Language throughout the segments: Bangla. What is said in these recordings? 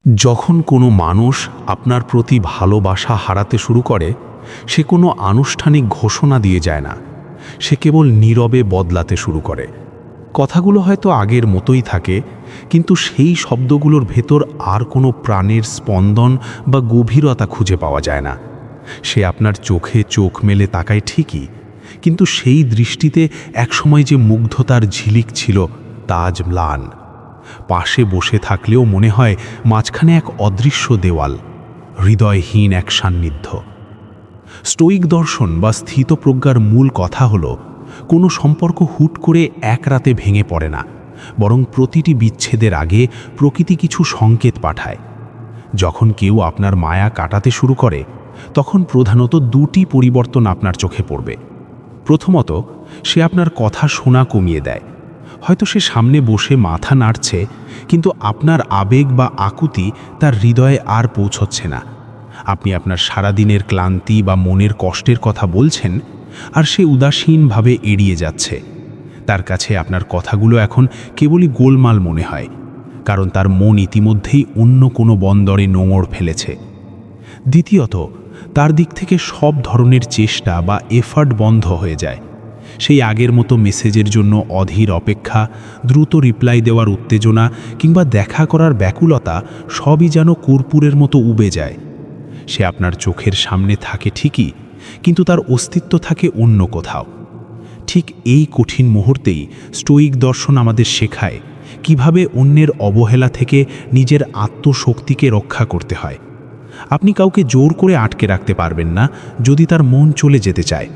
যখন কোনো মানুষ আপনার প্রতি ভালোবাসা হারাতে শুরু করে, সে কোনো আনুষ্ঠানিক ঘোষণা দিয়ে যায় না, সে কেবল নীরবে বদলাতে শুরু করে। কথাগুলো হয়তো আগের মতোই থাকে, কিন্তু সেই শব্দগুলোর ভেতর আর কোনো প্রাণের স্পন্দন বা গভীরতা খুঁজে পাওয়া যায় না। সে আপনার চোখে চোখ মেলে তাকায় ঠিকই, কিন্তু সেই দৃষ্টিতে একসময় যে মুগ্ধতার ঝিলিক ছিল তা আজ ম্লান। পাশে বসে থাকলেও মনে হয় মাঝখানে এক অদৃশ্য দেওয়াল, হৃদয়হীন এক সান্নিধ্য। স্টোয়িক দর্শন বা স্থিতপ্রজ্ঞার মূল কথা হলো, কোনো সম্পর্ক হুট করে এক রাতে ভেঙে পড়ে না, বরং প্রতিটি বিচ্ছেদের আগে প্রকৃতি কিছু সংকেত পাঠায়। যখন কেউ আপনার মায়া কাটাতে শুরু করে, তখন প্রধানত দুটি পরিবর্তন আপনার চোখে পড়বে। প্রথমত, সে আপনার কথা শোনা কমিয়ে দেয়। হয়তো সে সামনে বসে মাথা নাড়ছে, কিন্তু আপনার আবেগ বা আকুতি তার হৃদয়ে আর পৌঁছচ্ছে না। আপনি আপনার সারাদিনের ক্লান্তি বা মনের কষ্টের কথা বলছেন, আর সে উদাসীনভাবে এড়িয়ে যাচ্ছে। তার কাছে আপনার কথাগুলো এখন কেবলই গোলমাল মনে হয়, কারণ তার মন ইতিমধ্যেই অন্য কোনো বন্দরে নোঙর ফেলেছে। দ্বিতীয়ত, তার দিক থেকে সব ধরনের চেষ্টা বা এফার্ট বন্ধ হয়ে যায়। সেই আগের মতো মেসেজের জন্য অধীর অপেক্ষা, দ্রুত রিপ্লাই দেওয়ার উত্তেজনা কিংবা দেখা করার ব্যাকুলতা সবই যেন কর্পূরের মতো উবে যায়। সে আপনার চোখের সামনে থাকে ঠিকই, কিন্তু তার অস্তিত্ব থাকে অন্য কোথাও। ঠিক এই কঠিন মুহূর্তেই স্টোয়িক দর্শন আমাদের শেখায় কিভাবে অন্যের অবহেলা থেকে নিজের আত্মশক্তিকে রক্ষা করতে হয়। আপনি কাউকে জোর করে আটকে রাখতে পারবেন না যদি তার মন চলে যেতে চায়,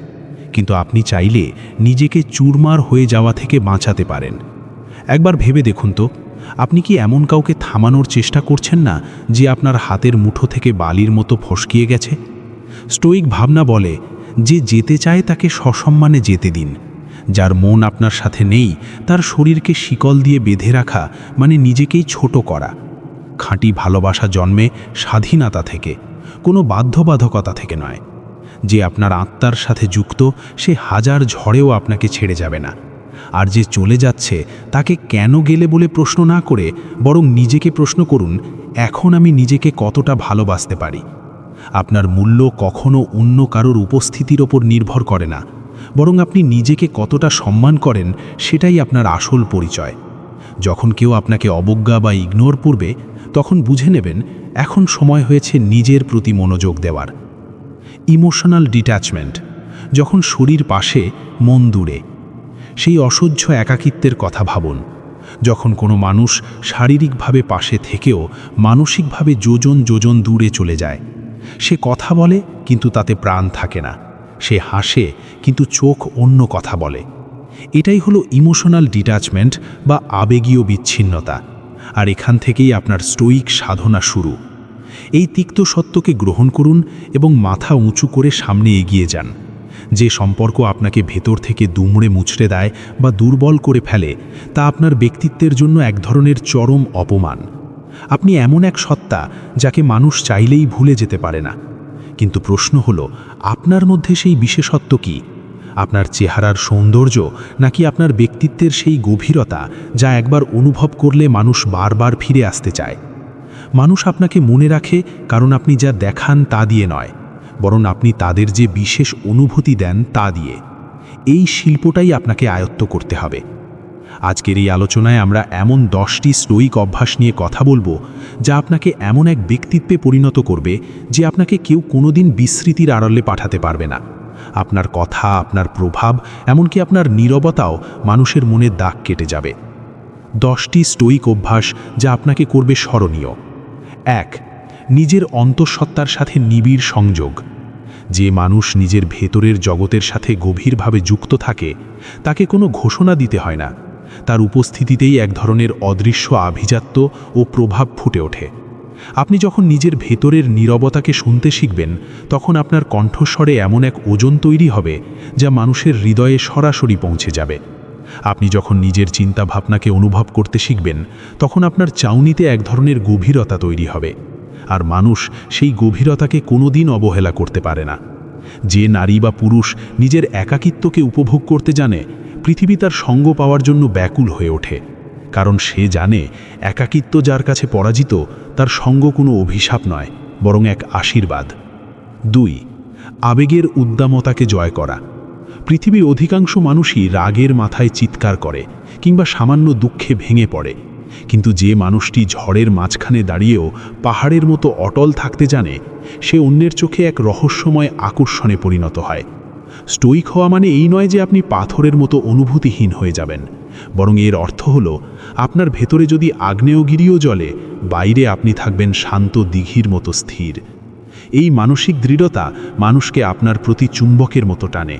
কিন্তু আপনি চাইলে নিজেকে চুরমার হয়ে যাওয়া থেকে বাঁচাতে পারেন। একবার ভেবে দেখুন তো, আপনি কি এমন কাউকে থামানোর চেষ্টা করছেন না যে আপনার হাতের মুঠো থেকে বালির মতো ফসকিয়ে গেছে? স্টোয়িক ভাবনা বলে, যে যেতে চায় তাকে সসম্মানে যেতে দিন। যার মন আপনার সাথে নেই, তার শরীরকে শিকল দিয়ে বেঁধে রাখা মানে নিজেকেই ছোট করা। খাঁটি ভালোবাসা জন্মে স্বাধীনতা থেকে, কোনো বাধ্যবাধকতা থেকে নয়। যে আপনার আত্মার সাথে যুক্ত, সে হাজার ঝড়েও আপনাকে ছেড়ে যাবে না। আর যে চলে যাচ্ছে, তাকে কেন গেলে বলে প্রশ্ন না করে বরং নিজেকে প্রশ্ন করুন, এখন আমি নিজেকে কতটা ভালোবাসতে পারি। আপনার মূল্য কখনো অন্য কারোর উপস্থিতির ওপর নির্ভর করে না, বরং আপনি নিজেকে কতটা সম্মান করেন সেটাই আপনার আসল পরিচয়। যখন কেউ আপনাকে অবজ্ঞা বা ইগনোর করবে, তখন বুঝে নেবেন এখন সময় হয়েছে নিজের প্রতি মনোযোগ দেওয়ার। ইমোশনাল ডিট্যাচমেন্ট, যখন শরীর পাশে মন দূরে। সেই অসহ্য একাকিত্বের কথা ভাবুন, যখন কোনো মানুষ শারীরিকভাবে পাশে থেকেও মানসিকভাবে যোজন যোজন দূরে চলে যায়। সে কথা বলে কিন্তু তাতে প্রাণ থাকে না, সে হাসে কিন্তু চোখ অন্য কথা বলে। এটাই হলো ইমোশনাল ডিট্যাচমেন্ট বা আবেগীয় বিচ্ছিন্নতা। আর এখান থেকেই আপনার স্টোয়িক সাধনা শুরু। এই তিক্ত সত্যকে গ্রহণ করুন এবং মাথা উঁচু করে সামনে এগিয়ে যান। যে সম্পর্ক আপনাকে ভেতর থেকে দুমড়ে মুচড়ে দেয় বা দুর্বল করে ফেলে, তা আপনার ব্যক্তিত্বের জন্য এক ধরনের চরম অপমান। আপনি এমন এক সত্তা যাকে মানুষ চাইলেই ভুলে যেতে পারে না। কিন্তু প্রশ্ন হলো, আপনার মধ্যে সেই বিশেষত্ব কি? আপনার চেহারার সৌন্দর্য, নাকি আপনার ব্যক্তিত্বের সেই গভীরতা যা একবার অনুভব করলে মানুষ বারবার ফিরে আসতে চায়? মানুষ আপনাকে মনে রাখে কারণ আপনি যা দেখান তা দিয়ে নয়, বরং আপনি তাদের যে বিশেষ অনুভূতি দেন তা দিয়ে। এই শিল্পটাই আপনাকে আয়ত্ত করতে হবে। আজকের এই আলোচনায় আমরা এমন 10টি স্টোয়িক অভ্যাস নিয়ে কথা বলবো, যা আপনাকে এমন এক ব্যক্তিত্বে পরিণত করবে যে আপনাকে কেউ কোনোদিন বিস্মৃতির আড়ালে পাঠাতে পারবে না। আপনার কথা, আপনার প্রভাব, এমনকি আপনার নীরবতাও মানুষের মনে দাগ কেটে যাবে। 10টি স্টোয়িক অভ্যাস যা আপনাকে করবে স্মরণীয়। 1. নিজের অন্তঃসত্ত্বার সাথে নিবিড় সংযোগ। যে মানুষ নিজের ভেতরের জগতের সাথে গভীরভাবে যুক্ত থাকে, তাকে কোনো ঘোষণা দিতে হয় না। তার উপস্থিতিতেই এক ধরনের অদৃশ্য আভিজাত্য ও প্রভাব ফুটে ওঠে। আপনি যখন নিজের ভেতরের নীরবতাকে শুনতে শিখবেন, তখন আপনার কণ্ঠস্বরে এমন এক ওজন তৈরি হবে যা মানুষের হৃদয়ে সরাসরি পৌঁছে যাবে। আপনি যখন নিজের চিন্তাভাবনাকে অনুভব করতে শিখবেন, তখন আপনার চাউনিতে এক ধরনের গভীরতা তৈরি হবে, আর মানুষ সেই গভীরতাকে কোনোদিন অবহেলা করতে পারে না। যে নারী বা পুরুষ নিজের একাকিত্বকে উপভোগ করতে জানে, পৃথিবী তার সঙ্গ পাওয়ার জন্য ব্যাকুল হয়ে ওঠে। কারণ সে জানে একাকিত্ব যার কাছে পরাজিত তার সঙ্গ কোনো অভিশাপ নয়, বরং এক আশীর্বাদ। 2. আবেগের উদ্দামতাকে জয় করা। পৃথিবীর অধিকাংশ মানুষই রাগের মাথায় চিৎকার করে কিংবা সামান্য দুঃখে ভেঙে পড়ে, কিন্তু যে মানুষটি ঝড়ের মাঝখানে দাঁড়িয়েও পাহাড়ের মতো অটল থাকতে জানে, সে অন্যের চোখে এক রহস্যময় আকর্ষণে পরিণত হয়। স্টোইক হওয়া মানে এই নয় যে আপনি পাথরের মতো অনুভূতিহীন হয়ে যাবেন, বরং এর অর্থ হলো আপনার ভেতরে যদি আগ্নেয়গিরিও জ্বলে, বাইরে আপনি থাকবেন শান্ত দিঘির মতো স্থির। এই মানসিক দৃঢ়তা মানুষকে আপনার প্রতি চুম্বকের মতো টানে।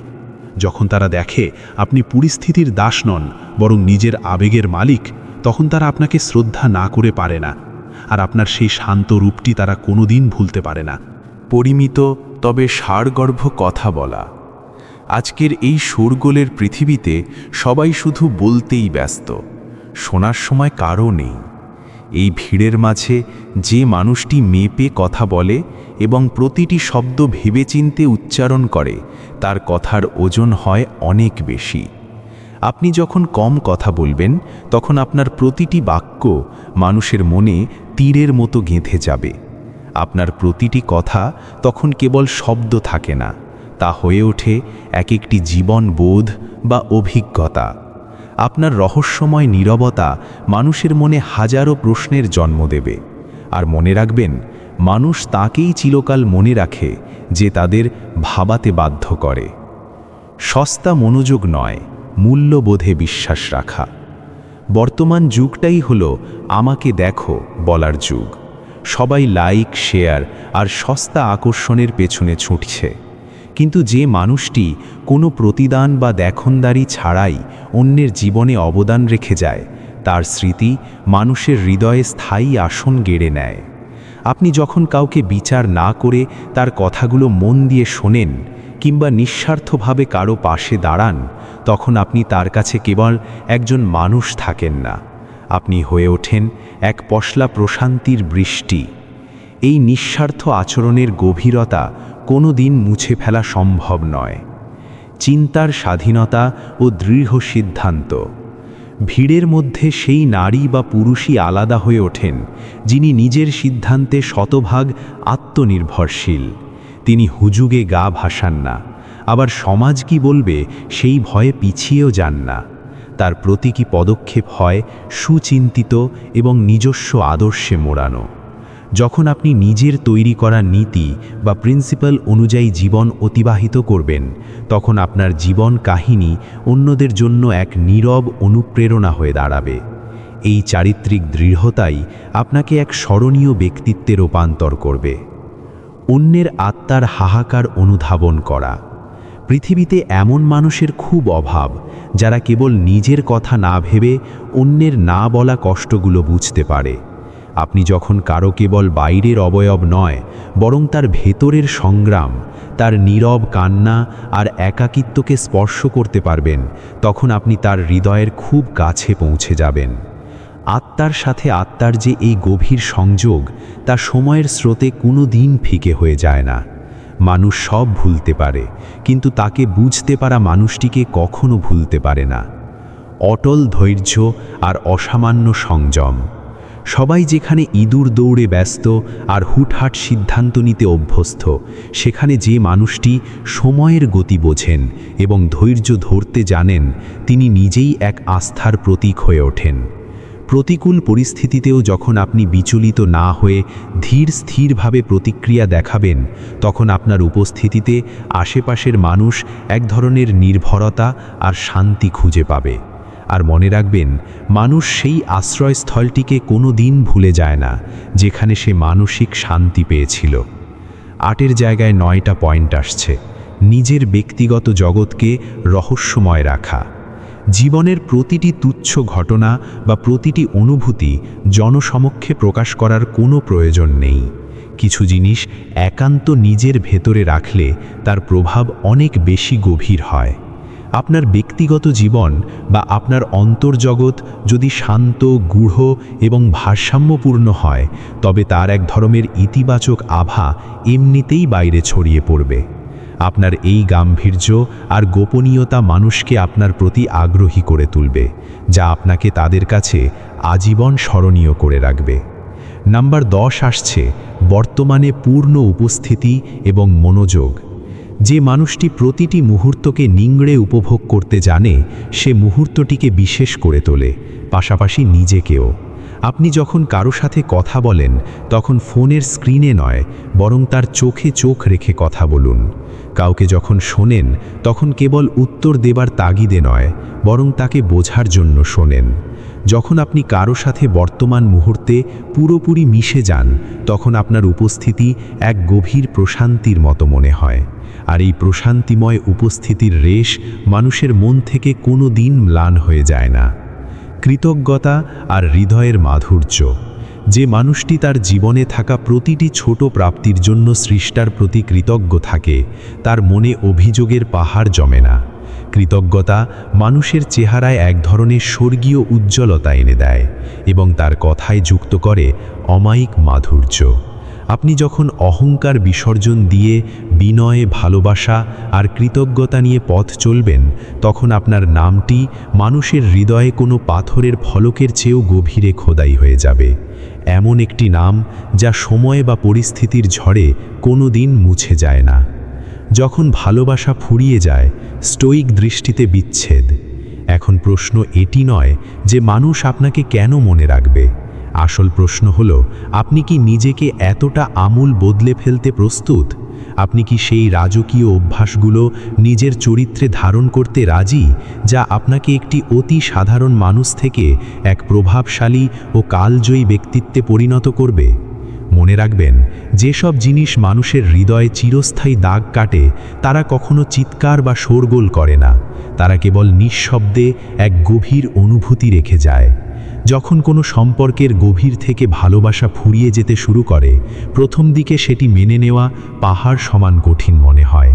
যখন তারা দেখে আপনি পরিস্থিতির দাস নন, বরং নিজের আবেগের মালিক, তখন তারা আপনাকে শ্রদ্ধা না করে পারে না, আর আপনার সেই শান্ত রূপটি তারা কোনোদিন ভুলতে পারে না। পরিমিত তবে সারগর্ভ কথা বলা। আজকের এই শোরগোলের পৃথিবীতে সবাই শুধু বলতেই ব্যস্ত, শোনার সময় কারও নেই। এই ভিড়ের মাঝে যে মানুষটি মেপে কথা বলে এবং প্রতিটি শব্দ ভেবেচিন্তে উচ্চারণ করে, তার কথার ওজন হয় অনেক বেশি। আপনি যখন কম কথা বলবেন, তখন আপনার প্রতিটি বাক্য মানুষের মনে তীরের মতো গেঁথে যাবে। আপনার প্রতিটি কথা তখন কেবল শব্দ থাকে না, তা হয়ে ওঠে এক একটি জীবনবোধ বা অভিজ্ঞতা। আপনার রহস্যময় নীরবতা মানুষের মনে হাজারো প্রশ্নের জন্ম দেবে। আর মনে রাখবেন, মানুষ তাকেই চিরকাল মনে রাখে যে তাদের ভাবাতে বাধ্য করে। সস্তা মনোযোগ নয়, মূল্যবোধে বিশ্বাস রাখা। বর্তমান যুগটাই হলো আমাকে দেখো বলার যুগ। সবাই লাইক, শেয়ার আর সস্তা আকর্ষণের পেছনে ছুটছে, কিন্তু যে মানুষটি কোনো প্রতিদান বা দেখনদারি ছাড়াই অন্যের জীবনে অবদান রেখে যায়, তার স্মৃতি মানুষের হৃদয়ে স্থায়ী আসন গেড়ে নেয়। আপনি যখন কাউকে বিচার না করে তার কথাগুলো মন দিয়ে শোনেন কিংবা নিঃস্বার্থভাবে কারো পাশে দাঁড়ান, তখন আপনি তার কাছে কেবল একজন মানুষ থাকেন না, আপনি হয়ে ওঠেন এক পশলা প্রশান্তির বৃষ্টি। এই নিঃস্বার্থ আচরণের গভীরতা কোনো দিন মুছে ফেলা সম্ভব নয়। চিন্তার স্বাধীনতা ও দৃঢ় সিদ্ধান্ত। ভিড়ের মধ্যে সেই নারী বা পুরুষই আলাদা হয়ে ওঠেন যিনি নিজের সিদ্ধান্তে শতভাগ আত্মনির্ভরশীল। তিনি হুজুগে গা ভাসান না, আবার সমাজ কি বলবে সেই ভয়ে পিছিয়েও যান না। তার প্রতীকী পদক্ষেপ হয় সুচিন্তিত এবং নিজস্ব আদর্শে মোড়ানো। যখন আপনি নিজের তৈরি করা নীতি বা প্রিন্সিপাল অনুযায়ী জীবন অতিবাহিত করবেন, তখন আপনার জীবন কাহিনী অন্যদের জন্য এক নীরব অনুপ্রেরণা হয়ে দাঁড়াবে। এই চারিত্রিক দৃঢ়তাই আপনাকে এক স্মরণীয় ব্যক্তিত্বে রূপান্তর করবে। অন্যের আত্মার হাহাকার অনুধাবন করা। পৃথিবীতে এমন মানুষের খুব অভাব, যারা কেবল নিজের কথা না ভেবে অন্যের না বলা কষ্টগুলো বুঝতে পারে। আপনি যখন কারো কেবল বাইরের অবয়ব নয়, বরং তার ভেতরের সংগ্রাম, তার নীরব কান্না আর একাকিত্বকে স্পর্শ করতে পারবেন, তখন আপনি তার হৃদয়ের খুব কাছে পৌঁছে যাবেন। আত্মার সাথে আত্মার যে এই গভীর সংযোগ, তা সময়ের স্রোতে কোনো দিন ফিকে হয়ে যায় না। মানুষ সব ভুলতে পারে, কিন্তু তাকে বুঝতে পারা মানুষটিকে কখনো ভুলতে পারে না। অটল ধৈর্য আর অসামান্য সংযম। সবাই যেখানে ইঁদুর দৌড়ে ব্যস্ত আর হুটহাট সিদ্ধান্ত নিতে অভ্যস্ত, সেখানে যে মানুষটি সময়ের গতি বোঝেন এবং ধৈর্য ধরতে জানেন, তিনি নিজেই এক আস্থার প্রতীক হয়ে ওঠেন। প্রতিকূল পরিস্থিতিতেও যখন আপনি বিচলিত না হয়ে ধীর স্থিরভাবে প্রতিক্রিয়া দেখাবেন, তখন আপনার উপস্থিতিতে আশেপাশের মানুষ এক ধরনের নির্ভরতা আর শান্তি খুঁজে পাবে। আর মনে রাখবেন, মানুষ সেই আশ্রয়স্থলটিকে কোনো দিন ভুলে যায় না যেখানে সে মানসিক শান্তি পেয়েছিল। 8 জায়গায় 9টা পয়েন্ট আসছে। নিজের ব্যক্তিগত জগৎকে রহস্যময় রাখা। জীবনের প্রতিটি তুচ্ছ ঘটনা বা প্রতিটি অনুভূতি জনসমক্ষে প্রকাশ করার কোনো প্রয়োজন নেই। কিছু জিনিস একান্ত নিজের ভেতরে রাখলে তার প্রভাব অনেক বেশি গভীর হয়। আপনার ব্যক্তিগত জীবন বা আপনার অন্তর্জগৎ যদি শান্ত, গূঢ় এবং ভারসাম্যপূর্ণ হয়, তবে তার এক ধরনের ইতিবাচক আভা এমনিতেই বাইরে ছড়িয়ে পড়বে। আপনার এই গাম্ভীর্য আর গোপনীয়তা মানুষকে আপনার প্রতি আগ্রহী করে তুলবে, যা আপনাকে তাদের কাছে আজীবন স্মরণীয় করে রাখবে। নাম্বার 10 আসছে বর্তমানে পূর্ণ উপস্থিতি এবং মনোযোগ। যে মানুষটি প্রতিটি মুহূর্তকে নিংড়ে উপভোগ করতে জানে, সে মুহূর্তটিকে বিশেষ করে তোলে, পাশাপাশি নিজেকেও। আপনি যখন কারো সাথে কথা বলেন, তখন ফোনের স্ক্রিনে নয়, বরং তার চোখে চোখ রেখে কথা বলুন। কাউকে যখন শোনেন, তখন কেবল উত্তর দেবার তাগিদে নয়, বরং তাকে বোঝার জন্য শোনেন। যখন আপনি কারো সাথে বর্তমান মুহূর্তে পুরোপুরি মিশে যান, তখন আপনার উপস্থিতি এক গভীর প্রশান্তির মতো মনে হয়। আর এই প্রশান্তিময় উপস্থিতির রেশ মানুষের মন থেকে কোনো দিন ম্লান হয়ে যায় না। কৃতজ্ঞতা আর হৃদয়ের মাধুর্য। যে মানুষটি তার জীবনে থাকা প্রতিটি ছোট প্রাপ্তির জন্য সৃষ্টার প্রতি কৃতজ্ঞ থাকে, তার মনে অভিযোগের পাহাড় জমে না। কৃতজ্ঞতা মানুষের চেহারায় এক ধরনের স্বর্গীয় উজ্জ্বলতা এনে দেয় এবং তার কথায় যুক্ত করে অমায়িক মাধুর্য। আপনি যখন অহংকার বিসর্জন দিয়ে বিনয়ে, ভালোবাসা আর কৃতজ্ঞতা নিয়ে পথ চলবেন, তখন আপনার নামটি মানুষের হৃদয়ে কোনো পাথরের ফলকের চেয়েও গভীরে খোদাই হয়ে যাবে। এমন একটি নাম যা সময় বা পরিস্থিতির ঝড়ে কোনো দিন মুছে যায় না। যখন ভালোবাসা ফুরিয়ে যায়, স্টোয়িক দৃষ্টিতে বিচ্ছেদ। এখন প্রশ্ন এটি নয় যে মানুষ আপনাকে কেন মনে রাখবে। আসল প্রশ্ন হলো, আপনি কি নিজেকে এতটা আমূল বদলে ফেলতে প্রস্তুত? আপনি কি সেই রাজকীয় অভ্যাসগুলো নিজের চরিত্রে ধারণ করতে রাজি, যা আপনাকে একটি অতি সাধারণ মানুষ থেকে এক প্রভাবশালী ও কালজয়ী ব্যক্তিত্বে পরিণত করবে? মনে রাখবেন, যেসব জিনিস মানুষের হৃদয়ে চিরস্থায়ী দাগ কাটে, তারা কখনো চিৎকার বা শোরগোল করে না। তারা কেবল নিঃশব্দে এক গভীর অনুভূতি রেখে যায়। যখন কোনো সম্পর্কের গভীর থেকে ভালোবাসা ফুরিয়ে যেতে শুরু করে, প্রথম দিকে সেটি মেনে নেওয়া পাহাড় সমান কঠিন মনে হয়।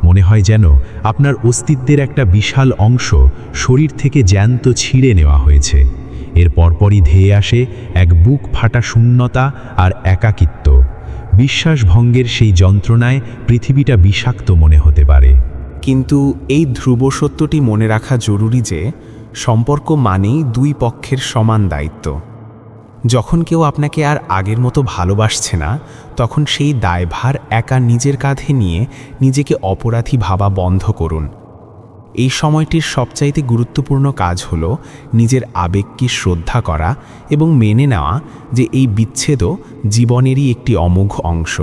মনে হয় যেন আপনার অস্তিত্বের একটা বিশাল অংশ শরীর থেকে জ্যান্ত ছিঁড়ে নেওয়া হয়েছে। এর পরপরই ধেয়ে আসে এক বুক ফাটা শূন্যতা আর একাকিত্ব। বিশ্বাসভঙ্গের সেই যন্ত্রণায় পৃথিবীটা বিষাক্ত মনে হতে পারে। কিন্তু এই ধ্রুব সত্যটি মনে রাখা জরুরি যে সম্পর্ক মানেই দুই পক্ষের সমান দায়িত্ব। যখন কেউ আপনাকে আর আগের মতো ভালোবাসছে না, তখন সেই দায়ভার একা নিজের কাঁধে নিয়ে নিজেকে অপরাধী ভাবা বন্ধ করুন। এই সময়টির সবচাইতে গুরুত্বপূর্ণ কাজ হলো নিজের আবেগকে শ্রদ্ধা করা এবং মেনে নেওয়া যে এই বিচ্ছেদও জীবনেরই একটি অমোঘ অংশ।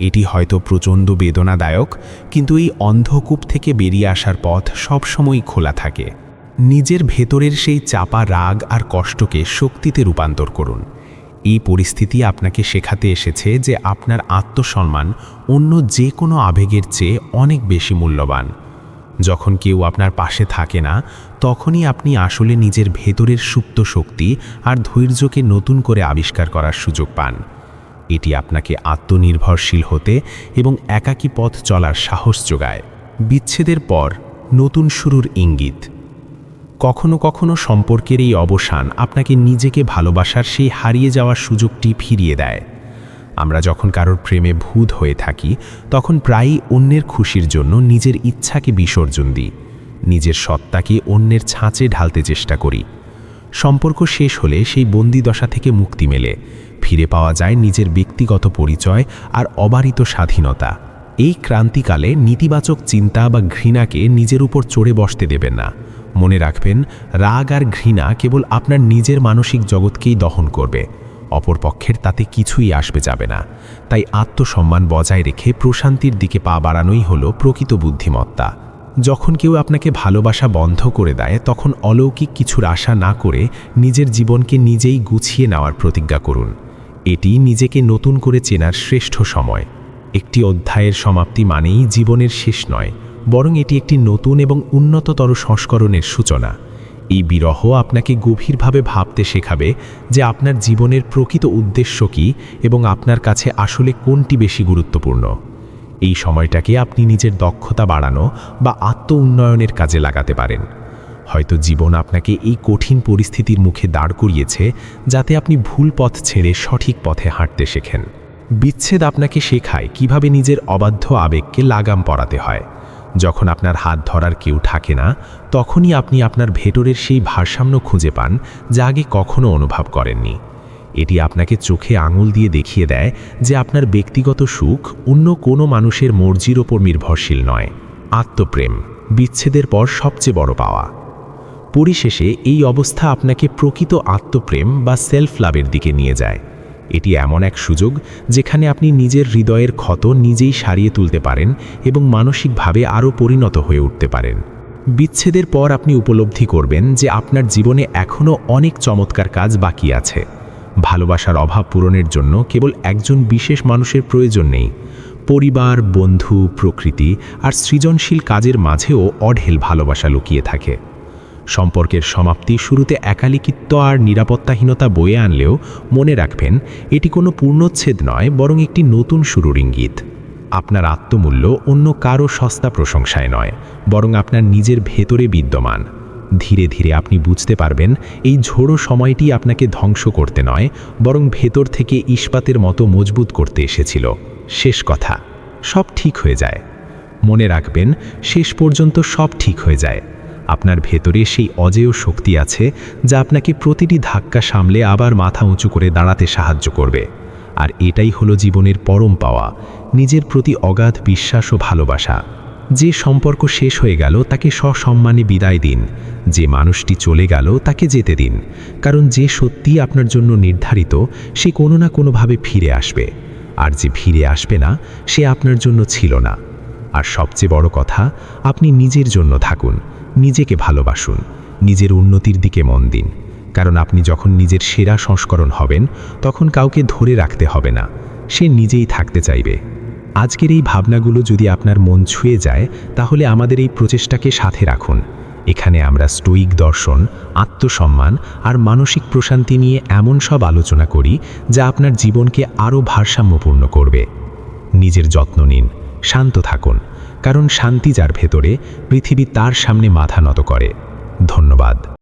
এটি হয়তো প্রচণ্ড বেদনাদায়ক, কিন্তু এই অন্ধকূপ থেকে বেরিয়ে আসার পথ সবসময়ই খোলা থাকে। নিজের ভেতরের সেই চাপা রাগ আর কষ্টকে শক্তিতে রূপান্তর করুন। এই পরিস্থিতি আপনাকে শেখাতে এসেছে যে আপনার আত্মসম্মান অন্য যে কোনো আবেগের চেয়ে অনেক বেশি মূল্যবান। যখন কেউ আপনার পাশে থাকে না, তখনই আপনি আসলে নিজের ভেতরের সুপ্ত শক্তি আর ধৈর্যকে নতুন করে আবিষ্কার করার সুযোগ পান। এটি আপনাকে আত্মনির্ভরশীল হতে এবং একাকী পথ চলার সাহস যোগায়। বিচ্ছেদের পর নতুন শুরুর ইঙ্গিত। কখনো কখনো সম্পর্কের এই অবসান আপনাকে নিজেকে ভালোবাসার সেই হারিয়ে যাওয়ার সুযোগটি ফিরিয়ে দেয়। আমরা যখন কারোর প্রেমে ভূত হয়ে থাকি, তখন প্রায়ই অন্যের খুশির জন্য নিজের ইচ্ছাকে বিসর্জন দিই, নিজের সত্তাকে অন্যের ছাঁচে ঢালতে চেষ্টা করি। সম্পর্ক শেষ হলে সেই বন্দিদশা থেকে মুক্তি মেলে, ফিরে পাওয়া যায় নিজের ব্যক্তিগত পরিচয় আর অবারিত স্বাধীনতা। এই ক্রান্তিকালে নেতিবাচক চিন্তা বা ঘৃণাকে নিজের উপর চড়ে বসতে দেবেন না। মনে রাখবেন, রাগ আর ঘৃণা কেবল আপনার নিজের মানসিক জগৎকেই দহন করবে, অপরপক্ষের তাতে কিছুই আসবে যাবে না। তাই আত্মসম্মান বজায় রেখে প্রশান্তির দিকে পা বাড়ানোই হলো প্রকৃত বুদ্ধিমত্তা। যখন কেউ আপনাকে ভালোবাসা বন্ধ করে দেয়, তখন অলৌকিক কিছুর আশা না করে নিজের জীবনকে নিজেই গুছিয়ে নেওয়ার প্রতিজ্ঞা করুন। এটি নিজেকে নতুন করে চেনার শ্রেষ্ঠ সময়। একটি অধ্যায়ের সমাপ্তি মানেই জীবনের শেষ নয়, বরং এটি একটি নতুন এবং উন্নততর সংস্করণের সূচনা। এই বিরহ আপনাকে গভীরভাবে ভাবতে শেখাবে যে আপনার জীবনের প্রকৃত উদ্দেশ্য কী এবং আপনার কাছে আসলে কোনটি বেশি গুরুত্বপূর্ণ। এই সময়টাকে আপনি নিজের দক্ষতা বাড়ানো বা আত্ম উন্নয়নের কাজে লাগাতে পারেন। হয়তো জীবন আপনাকে এই কঠিন পরিস্থিতির মুখে দাঁড় করিয়েছে, যাতে আপনি ভুল পথ ছেড়ে সঠিক পথে হাঁটতে শেখেন। বিচ্ছেদ আপনাকে শেখায় কিভাবে নিজের অবাধ্য আবেগকে লাগাম পরাতে হয়। যখন আপনার হাত ধরার কেউ থাকে না, তখনই আপনি আপনার ভেতরের সেই ভারসাম্য খুঁজে পান যা আগে কখনো অনুভব করেননি। এটি আপনাকে চোখে আঙুল দিয়ে দেখিয়ে দেয় যে আপনার ব্যক্তিগত সুখ অন্য কোনো মানুষের মর্জির ওপর নির্ভরশীল নয়। আত্মপ্রেম বিচ্ছেদের পর সবচেয়ে বড় পাওয়া। পরিশেষে এই অবস্থা আপনাকে প্রকৃত আত্মপ্রেম বা সেলফ লাভের দিকে নিয়ে যায়। এটি এমন এক সুযোগ যেখানে আপনি নিজের হৃদয়ের ক্ষত নিজেই সারিয়ে তুলতে পারেন এবং মানসিকভাবে আরও পরিণত হয়ে উঠতে পারেন। বিচ্ছেদের পর আপনি উপলব্ধি করবেন যে আপনার জীবনে এখনও অনেক চমৎকার কাজ বাকি আছে। ভালোবাসার অভাব পূরণের জন্য কেবল একজন বিশেষ মানুষের প্রয়োজন নেই। পরিবার, বন্ধু, প্রকৃতি আর সৃজনশীল কাজের মাঝেও অঢেল ভালোবাসা লুকিয়ে থাকে। সম্পর্কের সমাপ্তি শুরুতে একাকিত্ব আর নিরাপত্তাহীনতা বয়ে আনলেও মনে রাখবেন, এটি কোনো পূর্ণচ্ছেদ নয়, বরং একটি নতুন শুরুর ইঙ্গিত। আপনার আত্মমূল্য অন্য কারো সস্তা প্রশংসায় নয়, বরং আপনার নিজের ভেতরে বিদ্যমান। ধীরে ধীরে আপনি বুঝতে পারবেন, এই ঝোড়ো সময়টি আপনাকে ধ্বংস করতে নয়, বরং ভেতর থেকে ইস্পাতের মতো মজবুত করতে এসেছিল। শেষ কথা, সব ঠিক হয়ে যায়। মনে রাখবেন, শেষ পর্যন্ত সব ঠিক হয়ে যায়। আপনার ভেতরে সেই অজেয় শক্তি আছে যা আপনাকে প্রতিটি ধাক্কা সামলে আবার মাথা উঁচু করে দাঁড়াতে সাহায্য করবে। আর এটাই হলো জীবনের পরম পাওয়া, নিজের প্রতি অগাধ বিশ্বাস ও ভালোবাসা। যে সম্পর্ক শেষ হয়ে গেল তাকে সসম্মানে বিদায় দিন, যে মানুষটি চলে গেল তাকে যেতে দিন, কারণ যে সত্যি আপনার জন্য নির্ধারিত সে কোনো না কোনোভাবে ফিরে আসবে, আর যে ফিরে আসবে না সে আপনার জন্য ছিল না। আর সবচেয়ে বড় কথা, আপনি নিজের জন্য থাকুন, নিজেকে ভালোবাসুন, নিজের উন্নতির দিকে মন দিন, কারণ আপনি যখন নিজের সেরা সংস্করণ হবেন তখন কাউকে ধরে রাখতে হবে না, সে নিজেই থাকতে চাইবে। আজকের এই ভাবনাগুলো যদি আপনার মন ছুঁয়ে যায়, তাহলে আমাদের এই প্রচেষ্টাকে সাথে রাখুন। এখানে আমরা স্টোয়িক দর্শন, আত্মসম্মান আর মানসিক প্রশান্তি নিয়ে এমন সব আলোচনা করি যা আপনার জীবনকে আরও ভারসাম্যপূর্ণ করবে। নিজের যত্ন নিন, শান্ত থাকুন, কারণ শান্তি যার ভেতরে, পৃথিবী তার সামনে মাথা নত করে। ধন্যবাদ।